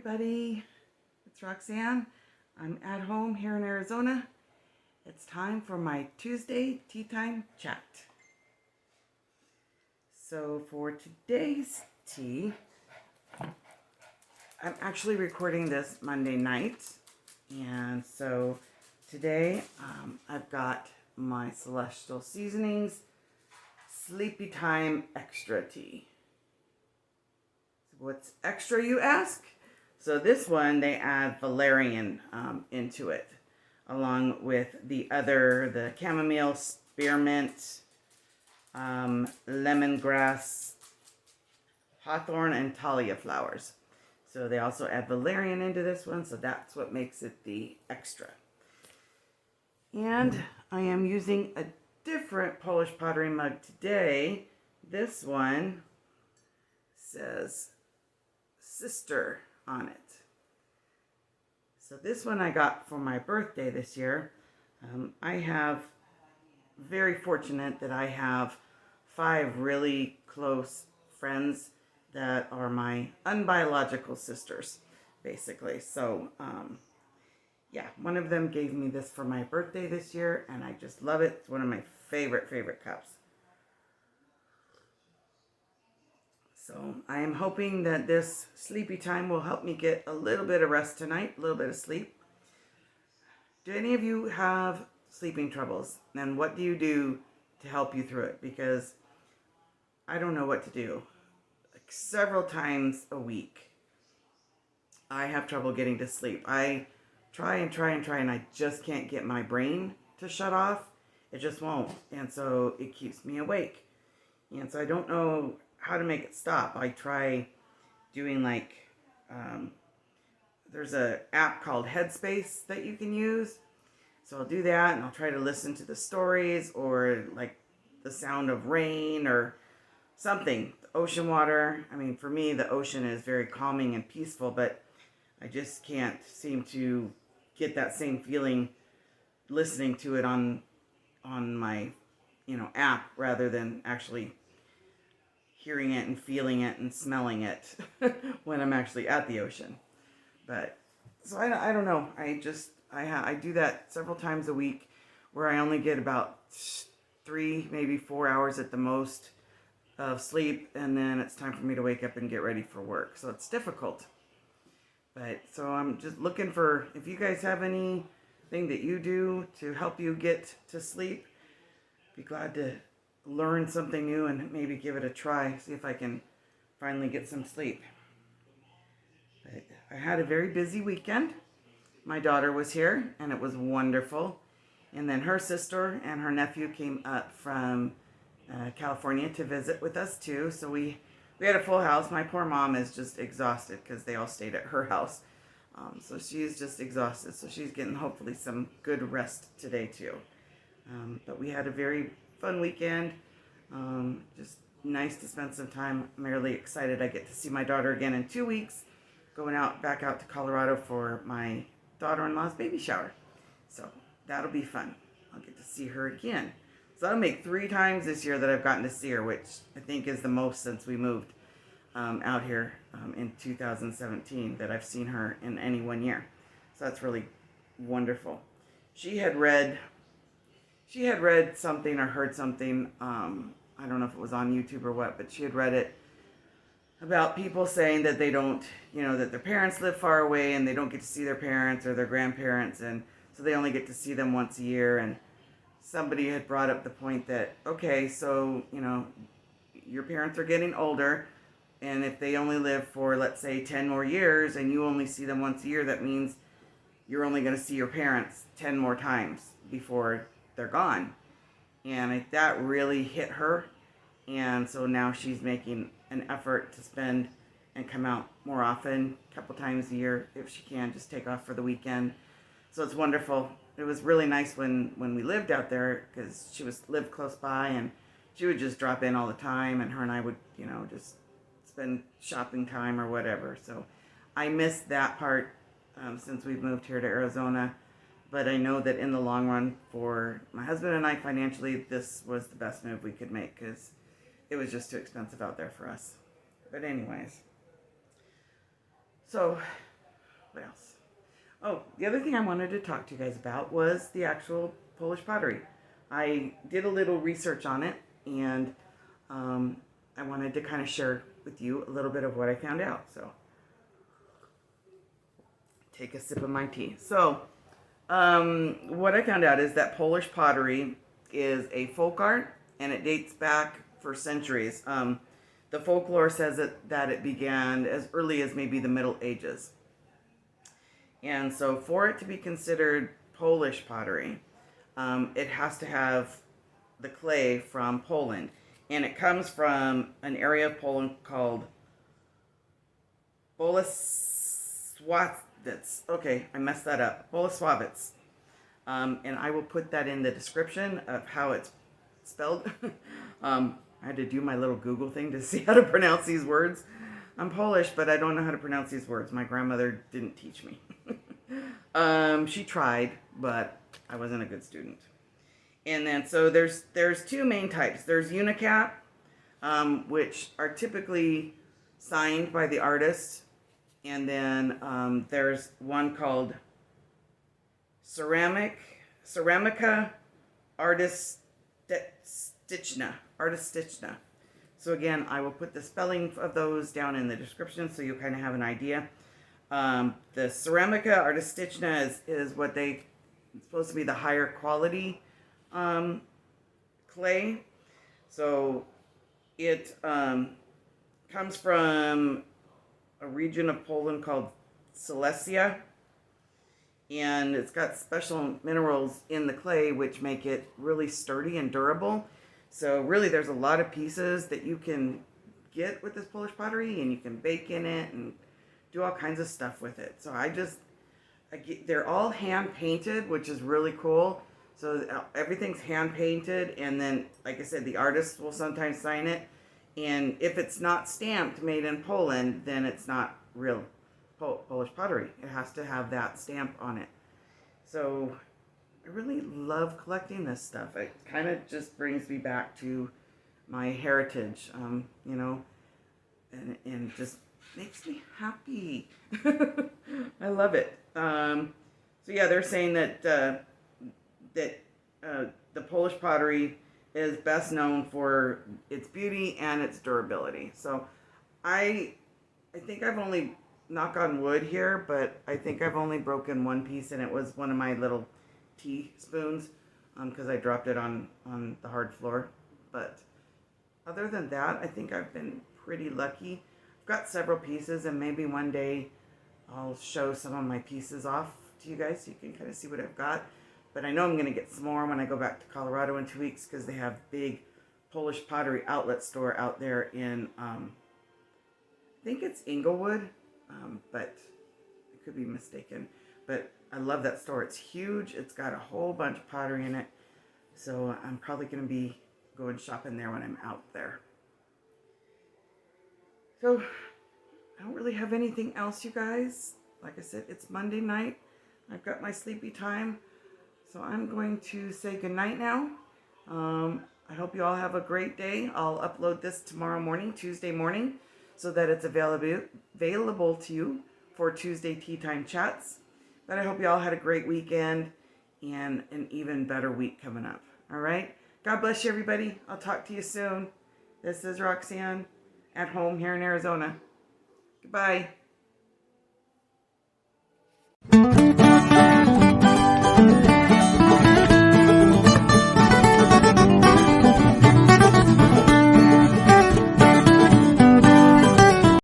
everybody, it's Roxanne. I'm at home here in Arizona. It's time for my Tuesday tea time chat. So for today's tea, I'm actually recording this Monday night. And so today I've got my Celestial Seasonings Sleepy Time Extra Tea. What's extra, you ask? So this one, they add valerian into it, along with the chamomile, spearmint, lemongrass, hawthorn, and thalia flowers. So they also add valerian into this one, so that's what makes it the extra. And I am using a different Polish pottery mug today. This one says sister on it. So this one I got for my birthday this year. I have very fortunate that I have 5 really close friends that are my unbiological sisters, basically. So yeah, one of them gave me this for my birthday this year, and I just love it. It's one of my favorite cups. So I am hoping that this sleepy time will help me get a little bit of rest tonight, a little bit of sleep. Do any of you have sleeping troubles? And what do you do to help you through it? Because I don't know what to do. Like several times a week, I have trouble getting to sleep. I try, and I just can't get my brain to shut off. It just won't. And so it keeps me awake. And so I don't know how to make it stop. I try doing there's an app called Headspace that you can use. So I'll do that, and I'll try to listen to the stories or like the sound of rain or something. The ocean water. I mean, for me, the ocean is very calming and peaceful, but I just can't seem to get that same feeling listening to it on my app rather than actually hearing it and feeling it and smelling it when I'm actually at the ocean. But so I don't know. I do that several times a week, where I only get about 3, maybe 4 hours at the most of sleep, and then it's time for me to wake up and get ready for work. So it's difficult. But so I'm just looking for, if you guys have anything that you do to help you get to sleep, be glad to learn something new and maybe give it a try, see if I can finally get some sleep. But I had a very busy weekend. My daughter was here, and it was wonderful. And then her sister and her nephew came up from California to visit with us too. So we had a full house. My poor mom is just exhausted because they all stayed at her house. So she's just exhausted. So she's getting hopefully some good rest today too. But we had a very fun weekend. Just nice to spend some time. I'm really excited. I get to see my daughter again in 2 weeks. Going back out to Colorado for my daughter-in-law's baby shower. So that'll be fun. I'll get to see her again. So that'll make 3 times this year that I've gotten to see her, which I think is the most since we moved out here in 2017 that I've seen her in any one year. So that's really wonderful. She had read something or heard something, I don't know if it was on YouTube or what, but she had read it about people saying that they don't, that their parents live far away and they don't get to see their parents or their grandparents, and so they only get to see them once a year. And somebody had brought up the point that, okay, so, your parents are getting older, and if they only live for, let's say, 10 more years and you only see them once a year, that means you're only going to see your parents 10 more times before they're gone. And that really hit her. And so now she's making an effort to spend and come out more often, a couple times a year if she can, just take off for the weekend. So it's wonderful. It was really nice when we lived out there, because she lived close by, and she would just drop in all the time, and her and I would, just spend shopping time or whatever. So I missed that part since we've moved here to Arizona. But I know that in the long run, for my husband and I financially, this was the best move we could make, because it was just too expensive out there for us. But anyways, so What else? Oh, the other thing I wanted to talk to you guys about was the actual Polish pottery. I did a little research on it, and I wanted to kind of share with you a little bit of what I found out. So, take a sip of my tea. So, what I found out is that Polish pottery is a folk art, and it dates back for centuries. The folklore says that it began as early as maybe the Middle Ages. And so for it to be considered Polish pottery, it has to have the clay from Poland. And it comes from an area of Poland called Boleslawiec. Okay, I messed that up. Boleslawiec. And I will put that in the description of how it's spelled. I had to do my little Google thing to see how to pronounce these words. I'm Polish, but I don't know how to pronounce these words. My grandmother didn't teach me. She tried, but I wasn't a good student. And then, so there's two main types. There's Unikat, which are typically signed by the artist. And then there's one called Ceramica Artystyczna. So again, I will put the spelling of those down in the description so you'll kind of have an idea. The Ceramica Artystyczna is what it's supposed to be the higher quality clay. So it comes from a region of Poland called Silesia. And it's got special minerals in the clay which make it really sturdy and durable. So really there's a lot of pieces that you can get with this Polish pottery, and you can bake in it and do all kinds of stuff with it. So they're all hand painted, which is really cool. So everything's hand painted, and then, like I said, the artist will sometimes sign it. And if it's not stamped made in Poland, then it's not real Polish pottery. It has to have that stamp on it. So I really love collecting this stuff. It kind of just brings me back to my heritage, you know, and just makes me happy. I love it. So yeah, they're saying that the Polish pottery is best known for its beauty and its durability. So I think I've only, knock on wood here, but I think I've only broken one piece, and it was one of my little teaspoons, because I dropped it on the hard floor. But other than that, I think I've been pretty lucky. I've got several pieces, and maybe one day I'll show some of my pieces off to you guys so you can kind of see what I've got. But I know I'm going to get some more when I go back to Colorado in 2 weeks, because they have big Polish pottery outlet store out there in, I think it's Inglewood, but I could be mistaken. But I love that store. It's huge. It's got a whole bunch of pottery in it. So I'm probably going to be going shopping there when I'm out there. So I don't really have anything else, you guys. Like I said, it's Monday night. I've got my sleepy time. So I'm going to say goodnight now. I hope you all have a great day. I'll upload this tomorrow morning, Tuesday morning, so that it's available to you for Tuesday tea time chats. But I hope you all had a great weekend and an even better week coming up. All right? God bless you, everybody. I'll talk to you soon. This is Roxanne at home here in Arizona. Goodbye.